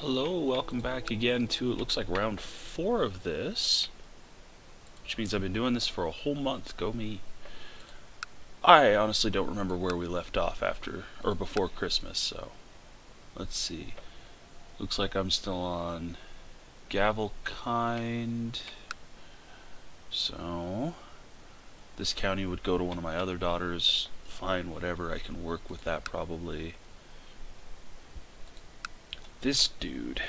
Hello, welcome back again to, it looks like round 4 of this, which means I've been doing this for a whole month. Go me. I honestly don't remember where we left off after, or before Christmas, so let's see. Looks like I'm still on Gavelkind, so this county would go to one of my other daughters. Fine, whatever, I can work with that probably. This dude,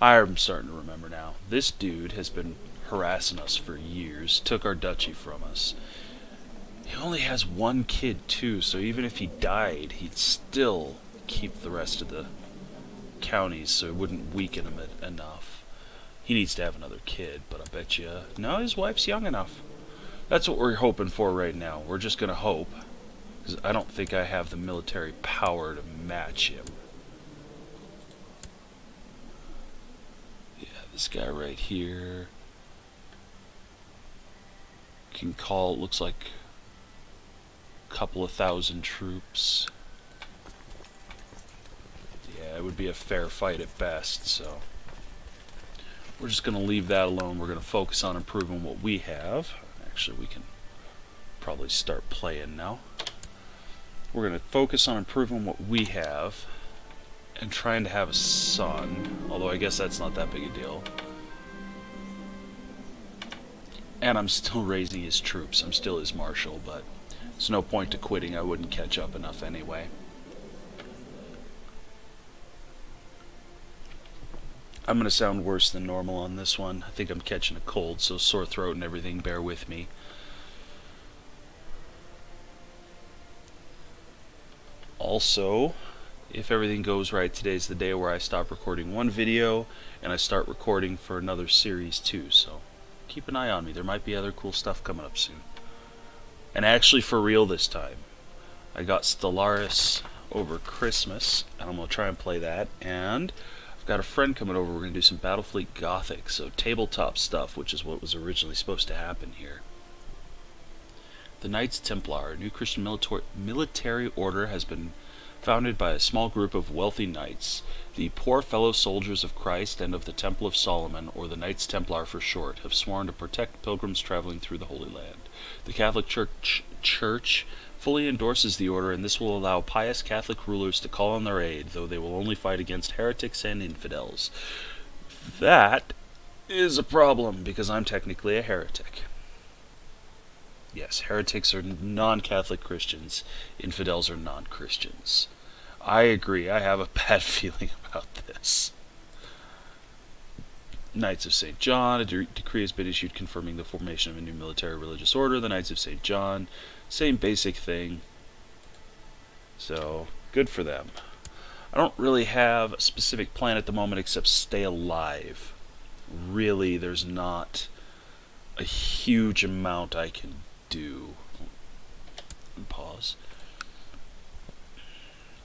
I'm starting to remember now. This dude has been harassing us for years, took our duchy from us. He only has one kid too, so even if he died, he'd still keep the rest of the counties so it wouldn't weaken him enough. He needs to have another kid, but I bet you, no, his wife's young enough. That's what we're hoping for right now. We're just gonna hope, because I don't think I have the military power to match him. This guy right here can call, looks like a couple of thousand troops. Yeah, it would be a fair fight at best, so we're just going to leave that alone. We're going to focus on improving what we have. Actually, we can probably start playing now. We're going to focus on improving what we have and trying to have a son, although I guess that's not that big a deal. And I'm still raising his troops. I'm still his marshal, but there's no point to quitting. I wouldn't catch up enough anyway. I'm going to sound worse than normal on this one. I think I'm catching a cold, so sore throat and everything, bear with me. Also, if everything goes right, today's the day where I stop recording one video and I start recording for another series too, so keep an eye on me. There might be other cool stuff coming up soon. And actually for real this time. I got Stellaris over Christmas, and I'm going to try and play that, and I've got a friend coming over. We're going to do some Battlefleet Gothic, so tabletop stuff, which is what was originally supposed to happen here. The Knights Templar, a new Christian military order, has been founded by a small group of wealthy knights, the Poor Fellow Soldiers of Christ and of the Temple of Solomon, or the Knights Templar for short, have sworn to protect pilgrims traveling through the Holy Land. The Catholic Church fully endorses the order, and this will allow pious Catholic rulers to call on their aid, though they will only fight against heretics and infidels. That is a problem, because I'm technically a heretic. Yes, heretics are non-Catholic Christians. Infidels are non-Christians. I agree. I have a bad feeling about this. Knights of St. John. A decree has been issued confirming the formation of a new military religious order, the Knights of St. John. Same basic thing. So, good for them. I don't really have a specific plan at the moment except stay alive. Really, there's not a huge amount I can do. Pause.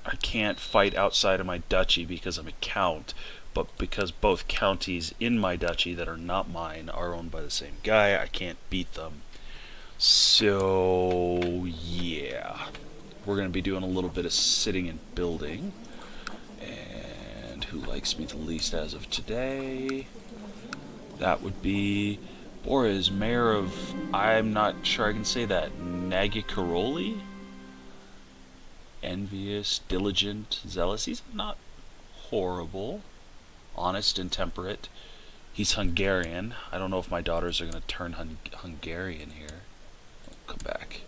I can't fight outside of my duchy because I'm a count, but because both counties in my duchy that are not mine are owned by the same guy, I can't beat them. So yeah, we're going to be doing a little bit of sitting and building. And who likes me the least as of today? That would be Boris, mayor of, I'm not sure I can say that, Nagykaroli? Envious, diligent, zealous. He's not horrible. Honest and temperate. He's Hungarian. I don't know if my daughters are going to turn Hungarian here. Come back.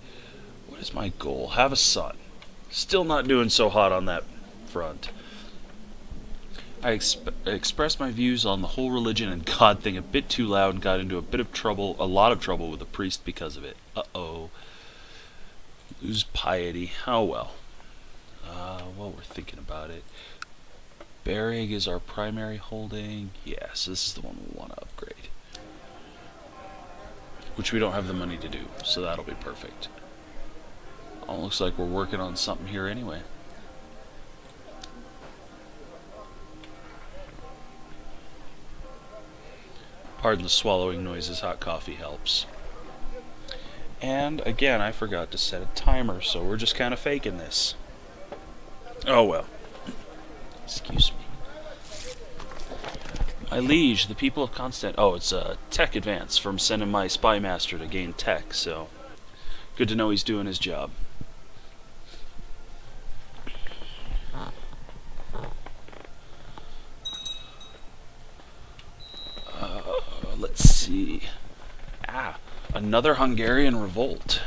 What is my goal? Have a son. Still not doing so hot on that front. I expressed my views on the whole religion and God thing a bit too loud and got into a lot of trouble with a priest because of it. Uh-oh. Lose piety. Oh well. Well, we're thinking about it. Berrig is our primary holding. Yes, this is the one we want to upgrade. Which we don't have the money to do, so that'll be perfect. Oh, looks like we're working on something here anyway. Pardon the swallowing noises, hot coffee helps. And again, I forgot to set a timer, so we're just kind of faking this. Oh well. Excuse me. My liege, the people of Constant... Oh, it's a tech advance from sending my spy master to gain tech, so... Good to know he's doing his job. Let's see. Another Hungarian revolt.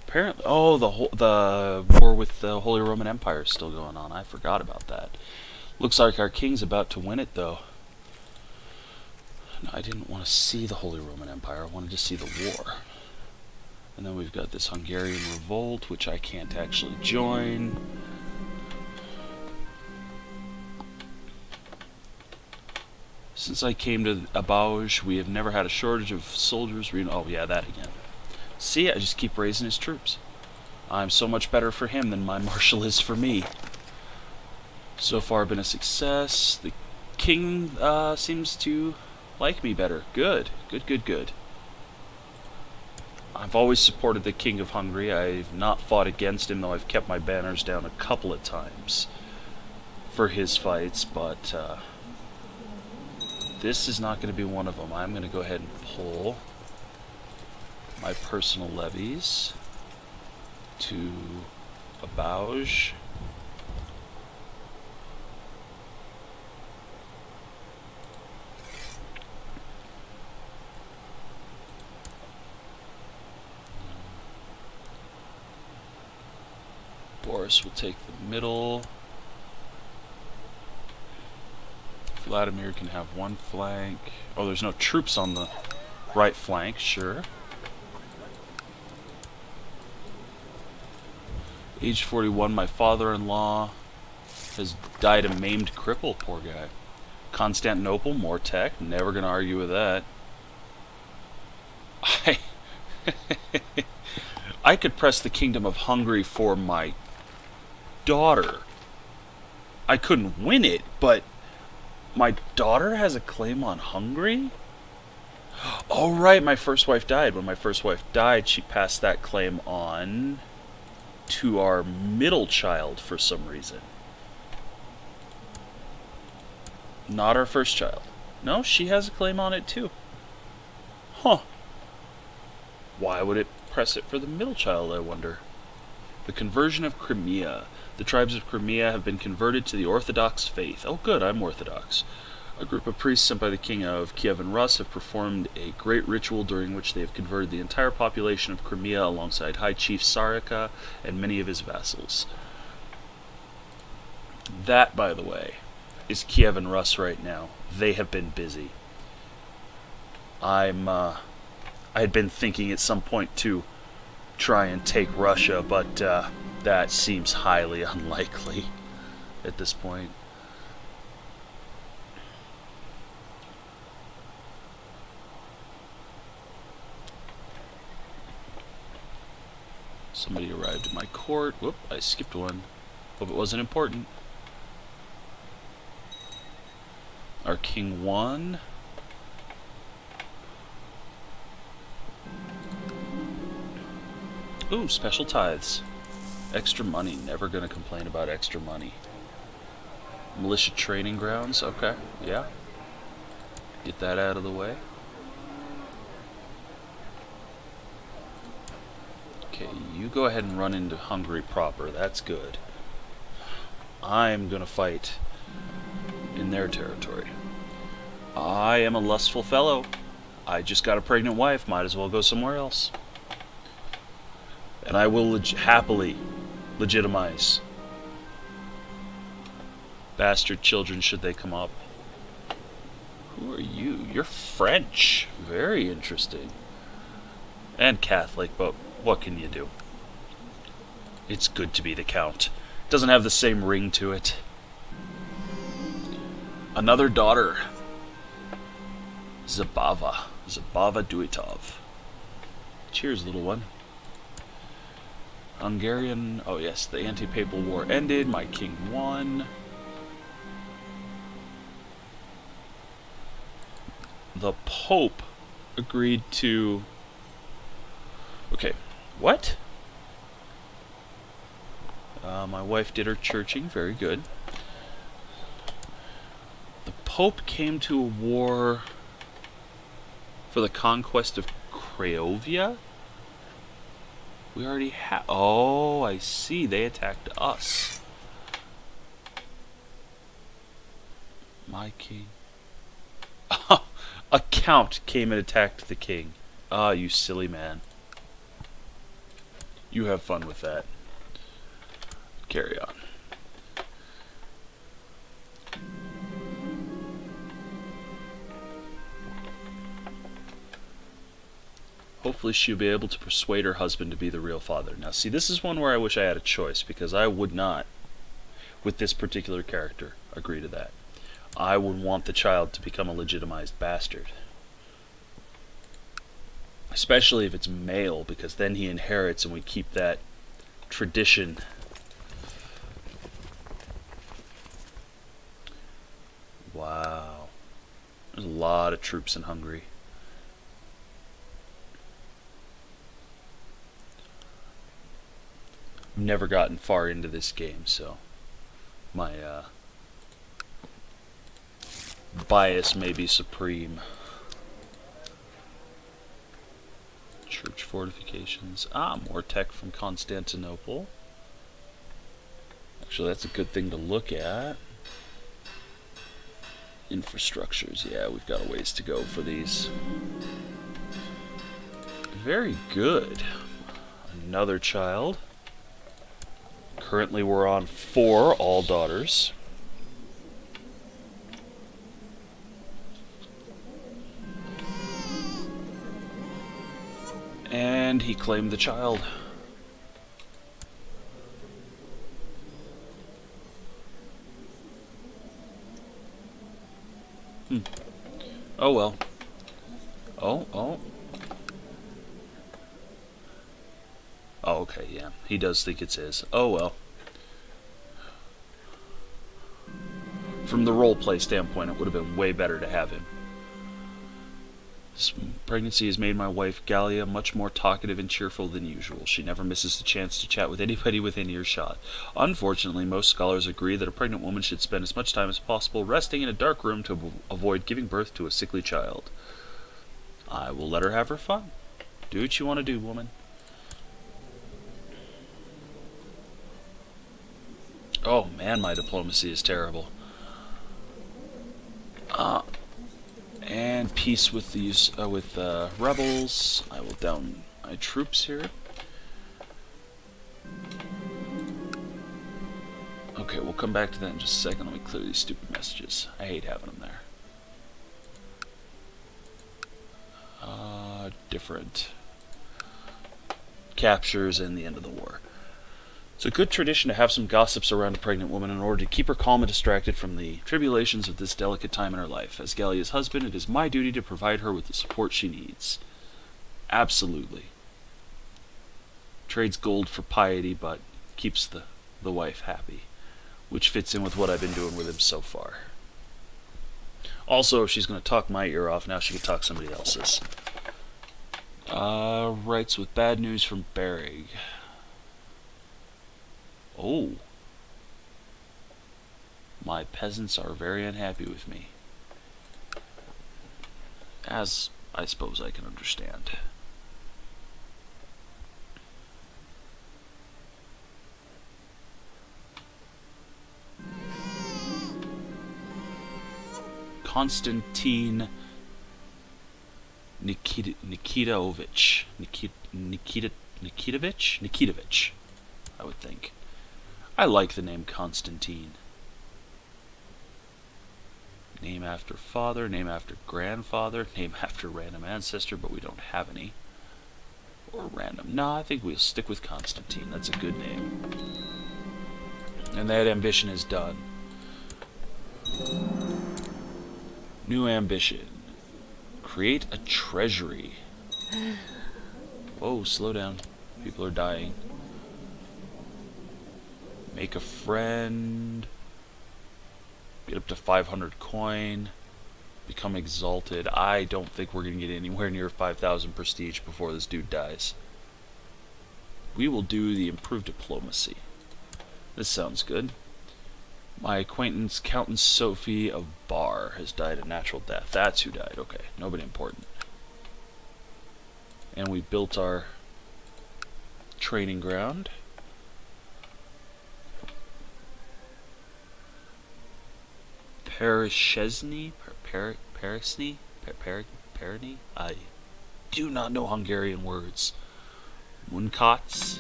Apparently, oh, the war with the Holy Roman Empire is still going on. I forgot about that. Looks like our king's about to win it, though. No, I didn't want to see the Holy Roman Empire. I wanted to see the war. And then we've got this Hungarian revolt, which I can't actually join. Since I came to Abauge, we have never had a shortage of soldiers. Oh, yeah, that again. See, I just keep raising his troops. I'm so much better for him than my marshal is for me. So far, been a success. The king seems to like me better. Good, good, good, good. I've always supported the King of Hungary. I've not fought against him, though I've kept my banners down a couple of times for his fights, but this is not going to be one of them. I'm going to go ahead and pull my personal levies to Abauge. Boris will take the middle. Vladimir can have one flank. Oh, there's no troops on the right flank, sure. Age 41, my father-in-law has died a maimed cripple, poor guy. Constantinople, more tech, never gonna argue with that. I could press the Kingdom of Hungary for my daughter. I couldn't win it, but my daughter has a claim on Hungary? Oh, right, my first wife died. When my first wife died, she passed that claim on to our middle child for some reason. Not our first child. No, she has a claim on it too. Huh. Why would it press it for the middle child, I wonder? The conversion of Crimea. The tribes of Crimea have been converted to the Orthodox faith. Oh good, I'm Orthodox. A group of priests sent by the king of Kiev and Rus have performed a great ritual during which they have converted the entire population of Crimea alongside High Chief Sarika and many of his vassals. That, by the way, is Kiev and Rus right now. They have been busy. I had been thinking at some point to try and take Russia, but that seems highly unlikely at this point. Somebody arrived at my court. Whoop, I skipped one. Hope it wasn't important. Our king won. Ooh, special tithes. Extra money. Never gonna complain about extra money. Militia training grounds. Okay, yeah. Get that out of the way. Okay, you go ahead and run into Hungary proper. That's good. I'm gonna fight in their territory. I am a lustful fellow. I just got a pregnant wife. Might as well go somewhere else. And I will happily legitimize bastard children should they come up. Who are you? You're French. Very interesting. And Catholic, but what can you do? It's good to be the Count. Doesn't have the same ring to it. Another daughter. Zabava Duitov. Cheers, little one. Hungarian, oh yes, the anti-papal war ended, my king won. The Pope agreed to... Okay, what? My wife did her churching, very good. The Pope came to a war for the conquest of Craiovia? We already have... Oh, I see. They attacked us. My king. A count came and attacked the king. Ah, you silly man. You have fun with that. Carry on. Hopefully she'll be able to persuade her husband to be the real father. Now, see, this is one where I wish I had a choice, because I would not, with this particular character, agree to that. I would want the child to become a legitimized bastard. Especially if it's male, because then he inherits and we keep that tradition. Wow. There's a lot of troops in Hungary. I've never gotten far into this game, so my bias may be supreme. Church fortifications. Ah, more tech from Constantinople. Actually, that's a good thing to look at. Infrastructures. Yeah, we've got a ways to go for these. Very good. Another child. Currently we're on 4, all daughters. And he claimed the child. Oh well. Oh. Oh, okay, yeah. He does think it's his. Oh well. From the roleplay standpoint, it would have been way better to have him. This pregnancy has made my wife, Gallia, much more talkative and cheerful than usual. She never misses the chance to chat with anybody within earshot. Unfortunately, most scholars agree that a pregnant woman should spend as much time as possible resting in a dark room to avoid giving birth to a sickly child. I will let her have her fun. Do what you want to do, woman. Oh man, my diplomacy is terrible. And peace with these rebels. I will down my troops here. Okay, we'll come back to that in just a second. Let me clear these stupid messages. I hate having them there. Different captures and the end of the war. It's a good tradition to have some gossips around a pregnant woman in order to keep her calm and distracted from the tribulations of this delicate time in her life. As Gallia's husband, it is my duty to provide her with the support she needs. Absolutely. Trades gold for piety, but keeps the wife happy, which fits in with what I've been doing with him so far. Also, if she's going to talk my ear off, now she can talk somebody else's. Writes with bad news from Berrig. Oh. My peasants are very unhappy with me. As I suppose I can understand. Konstantin Nikitovich, I would think. I like the name Constantine. Name after father, name after grandfather, name after random ancestor, but we don't have any. Or random. No, I think we'll stick with Constantine. That's a good name. And that ambition is done. New ambition. Create a treasury. Whoa, slow down. People are dying. Make a friend. Get up to 500 coin. Become exalted. I don't think we're going to get anywhere near 5,000 prestige before this dude dies. We will do the improved diplomacy. This sounds good. My acquaintance, Countess Sophie of Bar, has died a natural death. That's who died. Okay, nobody important. And we built our training ground. Perishesny? Perisny? Periny? I do not know Hungarian words. Munkats?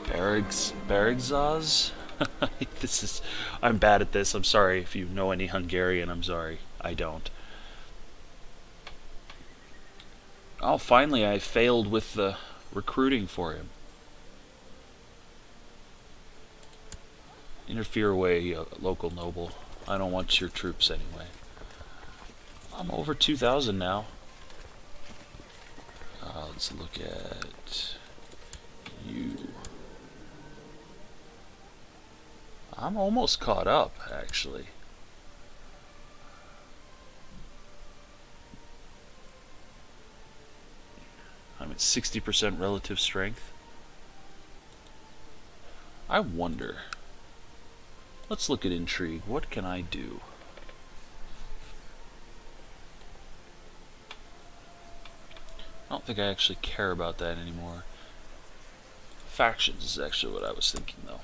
Berigzaz? I'm bad at this. I'm sorry if you know any Hungarian. I'm sorry. I don't. Oh, finally I failed with the recruiting for him. Interfere away, local noble. I don't want your troops anyway. I'm over 2,000 now. Let's look at you. I'm almost caught up, actually. I'm at 60% relative strength. I wonder. Let's look at intrigue. What can I do? I don't think I actually care about that anymore. Factions is actually what I was thinking, though.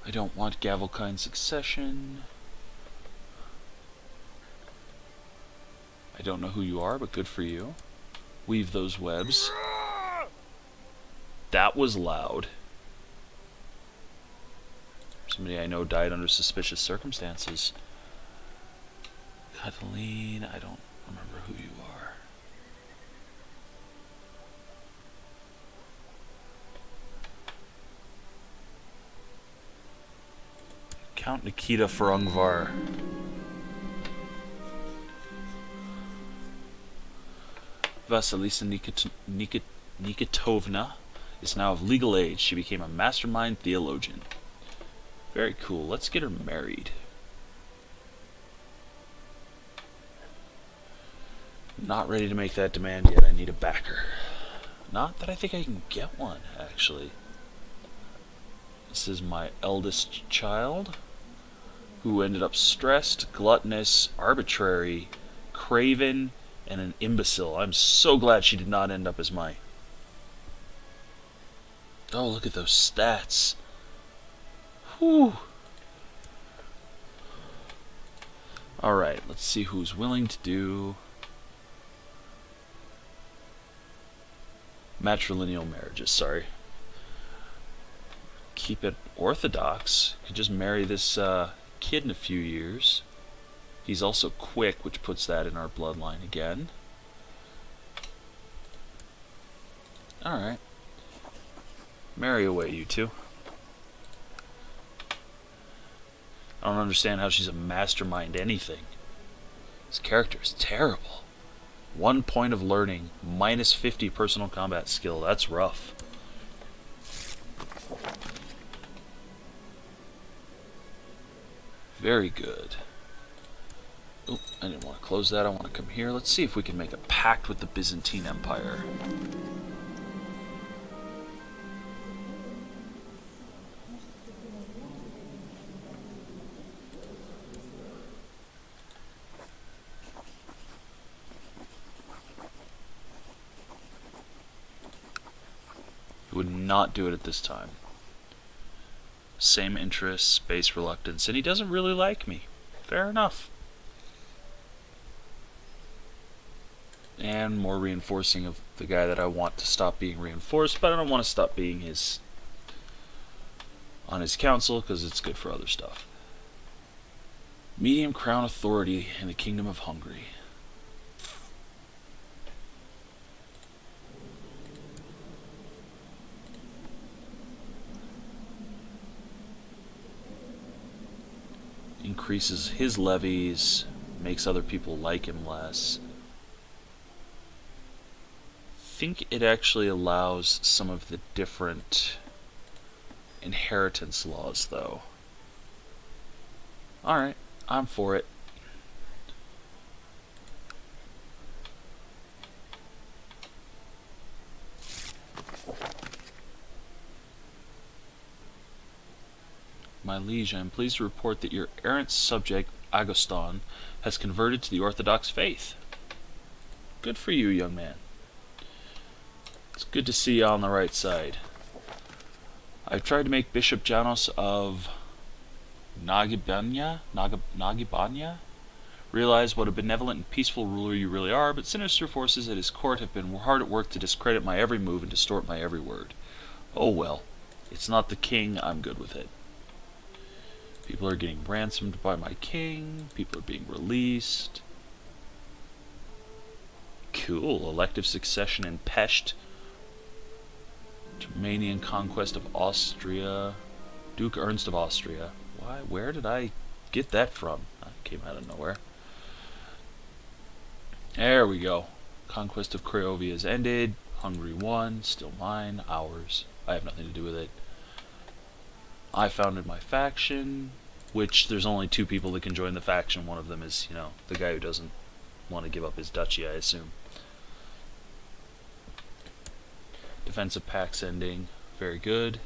I don't want Gavelkind succession. I don't know who you are, but good for you. Weave those webs. That was loud. Somebody I know died under suspicious circumstances. Cataline, I don't remember who you are. Count Nikita Ferungvar. Vasilisa Nikitovna is now of legal age. She became a mastermind theologian. Very cool. Let's get her married. Not ready to make that demand yet. I need a backer. Not that I think I can get one, actually. This is my eldest child, who ended up stressed, gluttonous, arbitrary, craven, and an imbecile. I'm so glad she did not end up as my... Oh, look at those stats. Whew. Alright, let's see who's willing to do matrilineal marriages, sorry. Keep it orthodox. Could just marry this kid in a few years. He's also quick, which puts that in our bloodline again. Alright. Marry away, you two. I don't understand how she's a mastermind anything. This character is terrible. 1 point of learning, minus 50 personal combat skill. That's rough. Very good. Oh, I didn't want to close that. I want to come here. Let's see if we can make a pact with the Byzantine Empire. He would not do it at this time. Same interests, base reluctance, and he doesn't really like me. Fair enough. And more reinforcing of the guy that I want to stop being reinforced, but I don't want to stop being on his council because it's good for other stuff. Medium crown authority in the Kingdom of Hungary. Increases his levies, makes other people like him less. I think it actually allows some of the different inheritance laws, though. Alright, I'm for it. My liege, I am pleased to report that your errant subject, Agoston, has converted to the Orthodox faith. Good for you, young man. It's good to see you on the right side. I've tried to make Bishop Janos of Nagibanya realize what a benevolent and peaceful ruler you really are, but sinister forces at his court have been hard at work to discredit my every move and distort my every word. Oh well, it's not the king, I'm good with it. People are getting ransomed by my king, people are being released. Cool, elective succession in Pest. Germanian conquest of Austria. Duke Ernst of Austria. Why? Where did I get that from? That came out of nowhere. There we go. Conquest of Craiovia has ended. Hungary won. Still mine. Ours. I have nothing to do with it. I founded my faction, which there's only 2 people that can join the faction. One of them is, you know, the guy who doesn't want to give up his duchy, I assume. Defensive pacts ending. Very good.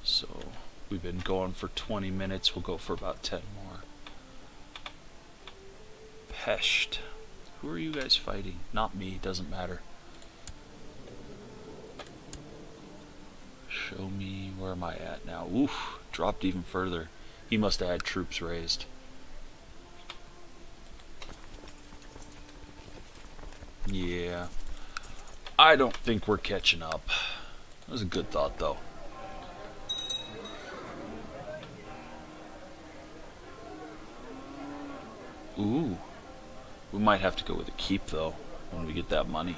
So, we've been going for 20 minutes. We'll go for about 10 more. Pest. Who are you guys fighting? Not me. Doesn't matter. Show me. Where am I at now? Oof. Dropped even further. He must have had troops raised. Yeah. I don't think we're catching up. That was a good thought, though. Ooh. We might have to go with a keep, though, when we get that money.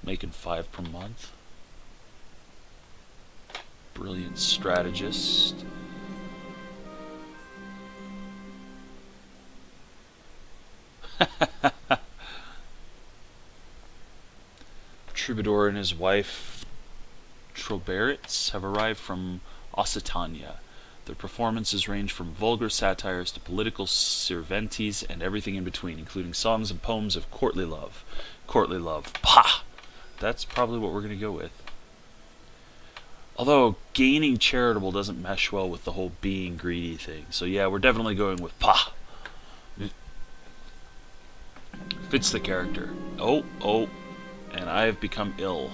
Making 5 per month. Brilliant strategist. Troubadour and his wife Trobarits have arrived from Occitania. Their performances range from vulgar satires to political cervantes and everything in between, including songs and poems of courtly love. Courtly love. Pah! That's probably what we're going to go with. Although, gaining charitable doesn't mesh well with the whole being greedy thing. So yeah, we're definitely going with pah. Fits the character. Oh, and I have become ill.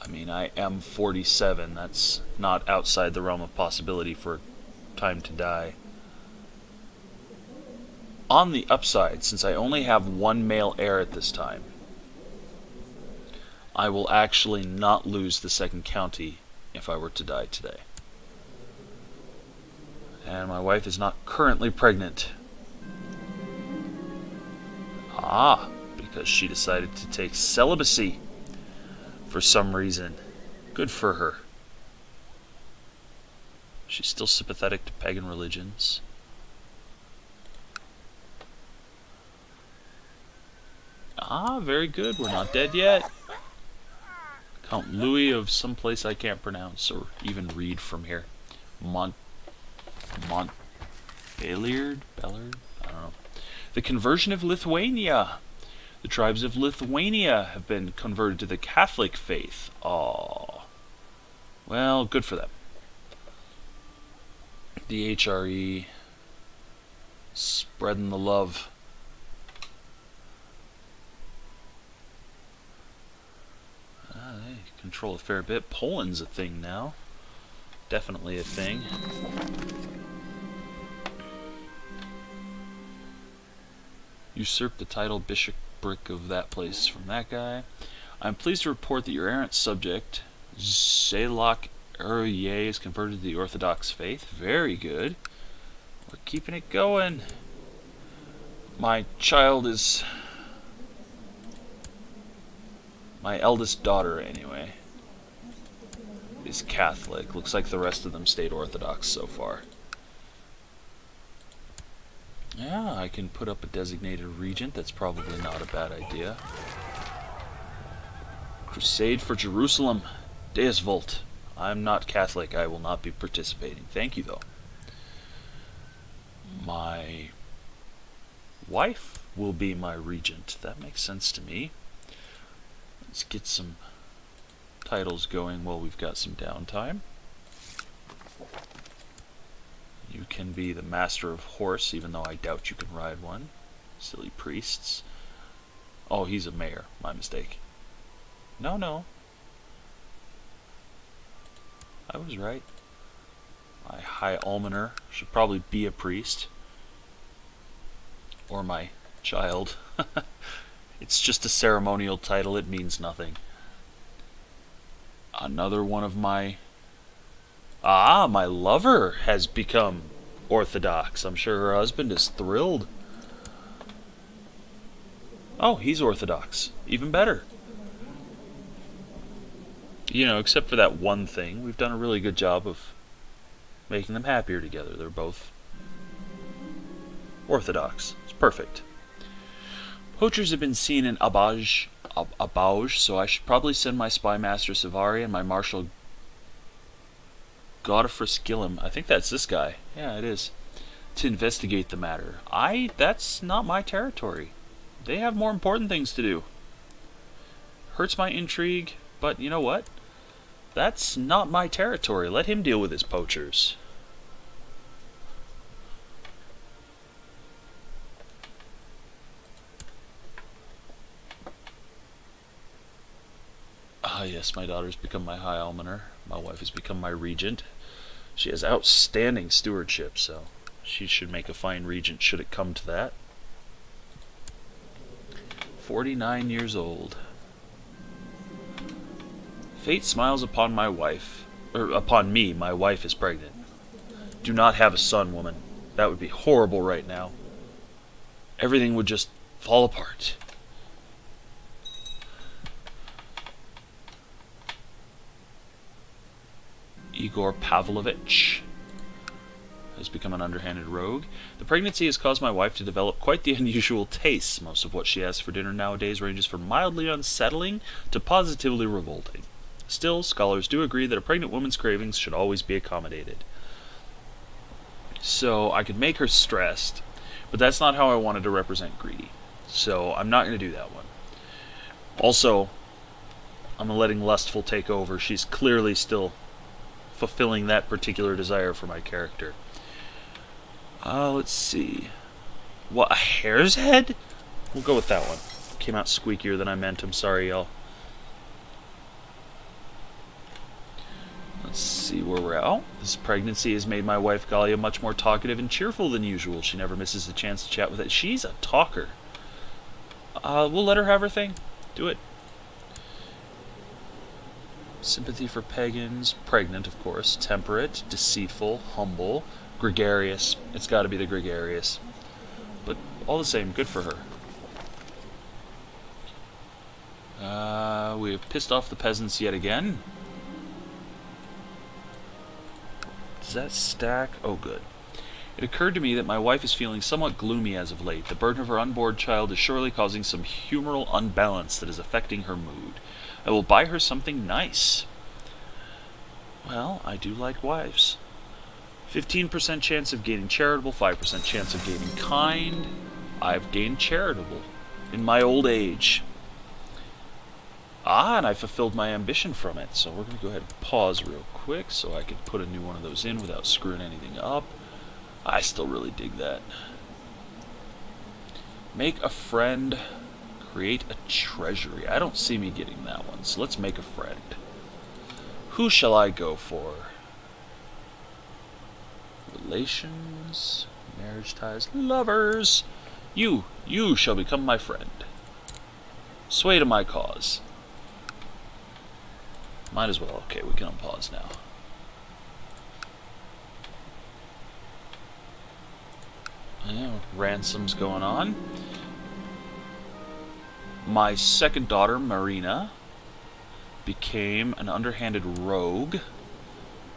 I mean, I am 47. That's not outside the realm of possibility for time to die. On the upside, since I only have 1 male heir at this time, I will actually not lose the 2nd county if I were to die today. And my wife is not currently pregnant. Ah, because she decided to take celibacy for some reason. Good for her. She's still sympathetic to pagan religions. Ah, very good. We're not dead yet. Count Louis of some place I can't pronounce or even read from here. Bellard? I don't know. The conversion of Lithuania. The tribes of Lithuania have been converted to the Catholic faith. Aww. Well, good for them. The HRE. Spreading the love. They control a fair bit. Poland's a thing now. Definitely a thing. Usurp the title bishopric of that place from that guy. I'm pleased to report that your errant subject, Zelok Urye, is converted to the Orthodox faith. Very good. We're keeping it going. My child is... my eldest daughter, anyway, is Catholic. Looks like the rest of them stayed Orthodox so far. Yeah, I can put up a designated regent. That's probably not a bad idea. Crusade for Jerusalem. Deus Volt. I'm not Catholic. I will not be participating. Thank you, though. My wife will be my regent. That makes sense to me. Let's get some titles going while we've got some downtime. You can be the master of horse, even though I doubt you can ride one. Silly priests. Oh, he's a mayor. My mistake. No. I was right. My high almoner should probably be a priest. Or my child. It's just a ceremonial title. It means nothing. Another one of my... my lover has become Orthodox. I'm sure her husband is thrilled. Oh, he's Orthodox. Even better. You know, except for that one thing, we've done a really good job of making them happier together. They're both Orthodox. It's perfect. Poachers have been seen in Abaj, so I should probably send my spy master Savari and my marshal Godifrus Gillum, I think that's this guy, yeah it is, to investigate the matter. That's not my territory. They have more important things to do. Hurts my intrigue, but you know what? That's not my territory. Let him deal with his poachers. Ah yes, my daughter's become my high almoner. My wife has become my regent. She has outstanding stewardship, so she should make a fine regent should it come to that. 49 years old. Fate smiles upon my wife, or upon me. My wife is pregnant. Do not have a son, woman. That would be horrible right now. Everything would just fall apart. Igor Pavlovich has become an underhanded rogue. The pregnancy has caused my wife to develop quite the unusual tastes. Most of what she asks for dinner nowadays ranges from mildly unsettling to positively revolting. Still, scholars do agree that a pregnant woman's cravings should always be accommodated. So, I could make her stressed, but that's not how I wanted to represent greedy. So, I'm not going to do that one. Also, I'm letting lustful take over. She's clearly still fulfilling that particular desire for my character. Let's see. What, a hare's head? We'll go with that one. Came out squeakier than I meant. I'm sorry, y'all. Let's see where we're at. Oh, this pregnancy has made my wife Galia much more talkative and cheerful than usual. She never misses a chance to chat with it. She's a talker. We'll let her have her thing. Do it. Sympathy for pagans. Pregnant, of course. Temperate. Deceitful. Humble. Gregarious. It's got to be the gregarious. But all the same, good for her. We have pissed off the peasants yet again. Does that stack? Oh, good. It occurred to me that my wife is feeling somewhat gloomy as of late. The burden of her unborn child is surely causing some humoral unbalance that is affecting her mood. I will buy her something nice. Well, I do like wives. 15% chance of gaining charitable, 5% chance of gaining kind. I've gained charitable in my old age. And I fulfilled my ambition from it. So we're going to go ahead and pause real quick so I can put a new one of those in without screwing anything up. I still really dig that. Make a friend. Create a treasury. I don't see me getting that one, so let's make a friend. Who shall I go for? Relations, marriage ties, lovers. You shall become my friend. Sway to my cause. Might as well. Okay, we can unpause now. Yeah, ransom's going on. My second daughter, Marina, became an underhanded rogue.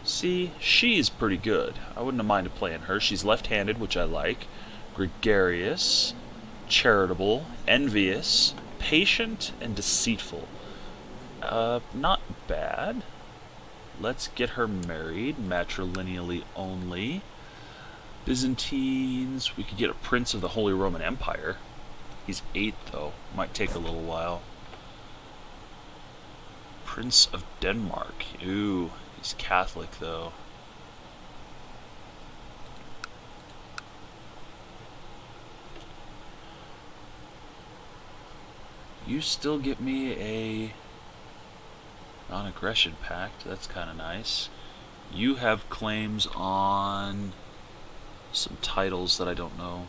See, she's pretty good. I wouldn't have minded playing her. She's left-handed, which I like. Gregarious, charitable, envious, patient, and deceitful. Not bad. Let's get her married, matrilineally only. Byzantines. We could get a prince of the Holy Roman Empire. He's 8 though. Might take a little while. Prince of Denmark. Ooh, he's Catholic though. You still get me a non-aggression pact. That's kind of nice. You have claims on some titles that I don't know,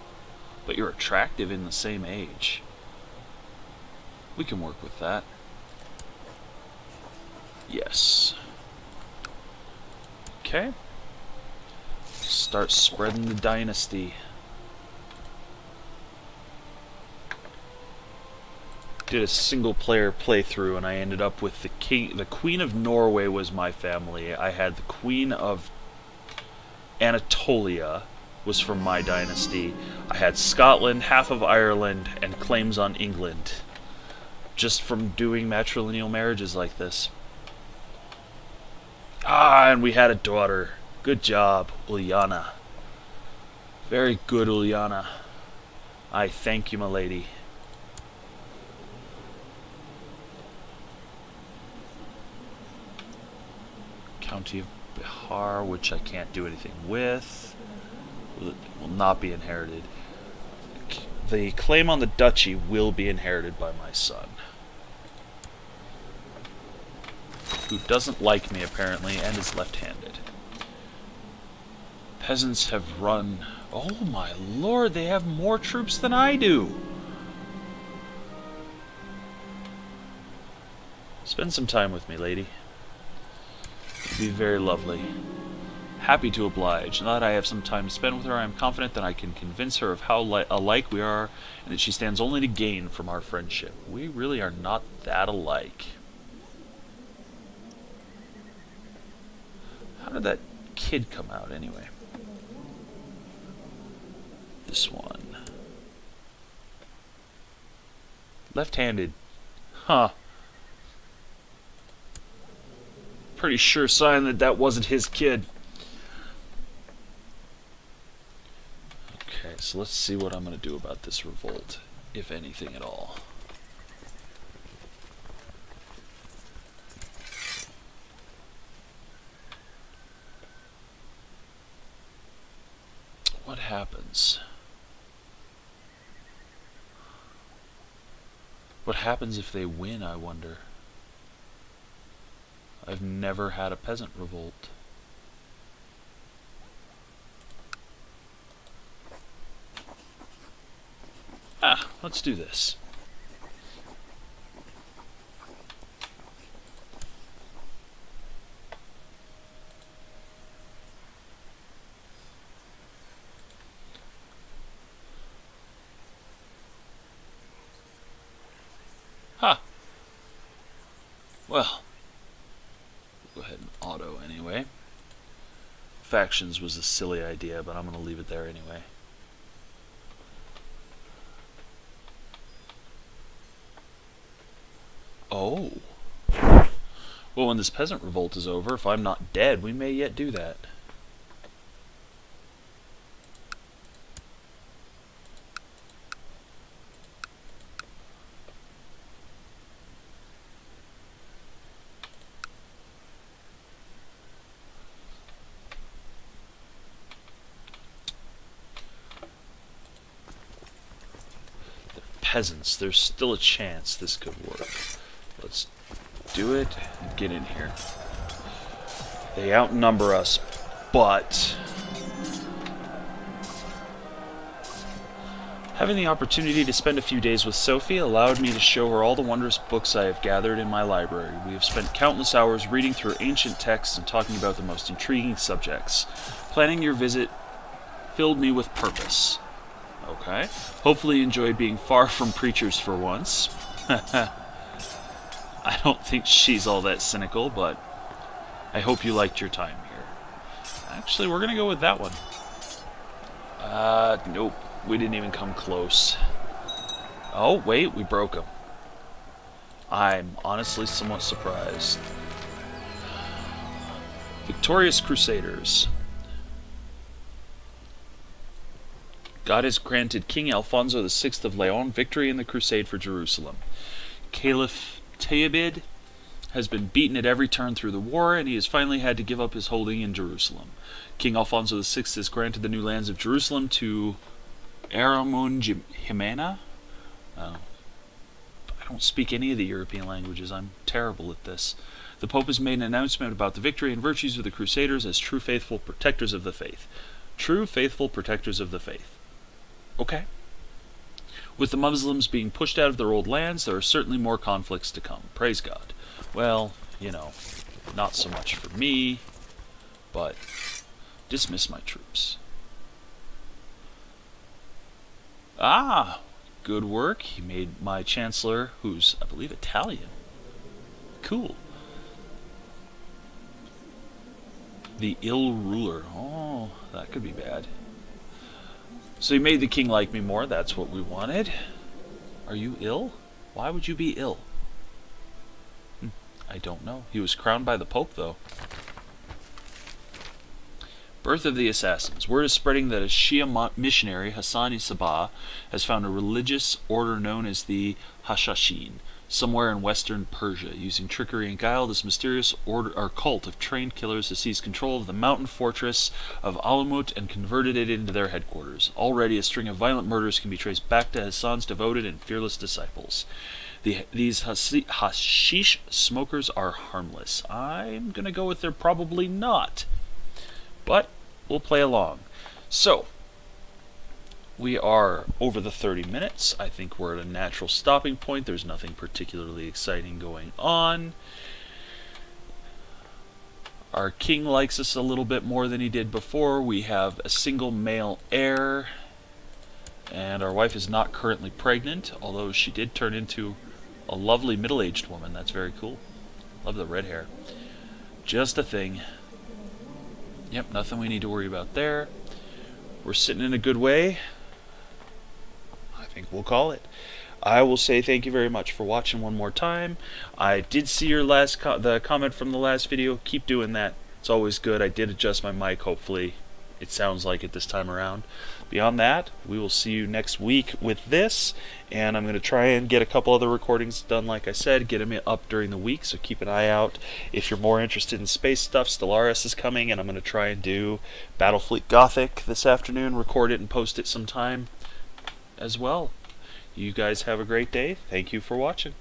but you're attractive in the same age. We can work with that. Yes. Okay. Start spreading the dynasty. Did a single player playthrough and I ended up with the Queen of Norway was my family. I had the Queen of Anatolia was from my dynasty. I had Scotland, half of Ireland, and claims on England. Just from doing matrilineal marriages like this. Ah, and we had a daughter. Good job, Uliana. Very good, Uliana. I thank you, my lady. County of Bihar, which I can't do anything with. It will not be inherited. The claim on the duchy will be inherited by my son, who doesn't like me apparently and is left-handed. Peasants have run... Oh my lord, they have more troops than I do! Spend some time with me, lady. It'd be very lovely. Happy to oblige. Now that I have some time to spend with her, I am confident that I can convince her of how alike we are, and that she stands only to gain from our friendship. We really are not that alike. How did that kid come out, anyway? This one. Left-handed. Huh. Pretty sure sign that that wasn't his kid. Okay, so let's see what I'm going to do about this revolt, if anything at all. What happens? What happens if they win, I wonder? I've never had a peasant revolt. Ah, let's do this. Ha! Well, go ahead and auto anyway. Factions was a silly idea, but I'm going to leave it there anyway. Oh. Well, when this peasant revolt is over, if I'm not dead, we may yet do that. Peasants, there's still a chance this could work. Let's do it and get in here. They outnumber us, but having the opportunity to spend a few days with Sophie allowed me to show her all the wondrous books I have gathered in my library. We have spent countless hours reading through ancient texts and talking about the most intriguing subjects. Planning your visit filled me with purpose. Okay. Hopefully you enjoyed being far from preachers for once. I don't think she's all that cynical, but I hope you liked your time here. Actually, we're going to go with that one. Nope. We didn't even come close. Oh, wait, we broke him. I'm honestly somewhat surprised. Victorious Crusaders. God has granted King Alfonso VI of Leon victory in the crusade for Jerusalem. Caliph Tayyibid has been beaten at every turn through the war, and he has finally had to give up his holding in Jerusalem. King Alfonso VI has granted the new lands of Jerusalem to Aramun Jimena. I don't speak any of the European languages. I'm terrible at this. The Pope has made an announcement about the victory and virtues of the Crusaders as true faithful protectors of the faith. True faithful protectors of the faith. Okay. With the Muslims being pushed out of their old lands, there are certainly more conflicts to come. Praise God. Well, you know, not so much for me, but dismiss my troops. Ah, good work. He made my chancellor, who's, I believe, Italian. Cool. The ill ruler. Oh, that could be bad. So he made the king like me more. That's what we wanted. Are you ill? Why would you be ill? I don't know. He was crowned by the Pope, though. Birth of the Assassins. Word is spreading that a Shia missionary, Hassani Sabah, has found a religious order known as the Hashashin, somewhere in western Persia. Using trickery and guile, this mysterious order or cult of trained killers has seized control of the mountain fortress of Alamut and converted it into their headquarters. Already, a string of violent murders can be traced back to Hassan's devoted and fearless disciples. These hashish smokers are harmless. I'm going to go with they're probably not. But we'll play along. So, we are over the 30 minutes. I think we're at a natural stopping point. There's nothing particularly exciting going on. Our king likes us a little bit more than he did before. We have a single male heir. And our wife is not currently pregnant, although she did turn into a lovely middle-aged woman. That's very cool. Love the red hair. Just a thing. Yep, nothing we need to worry about there. We're sitting in a good way. I think we'll call it. I will say thank you very much for watching one more time. I did see your last the comment from the last video. Keep doing that. It's always good. I did adjust my mic, hopefully. It sounds like it this time around. Beyond that, we will see you next week with this, and I'm going to try and get a couple other recordings done, like I said, get them up during the week, so keep an eye out. If you're more interested in space stuff, Stellaris is coming, and I'm going to try and do Battlefleet Gothic this afternoon, record it and post it sometime as well. You guys have a great day. Thank you for watching.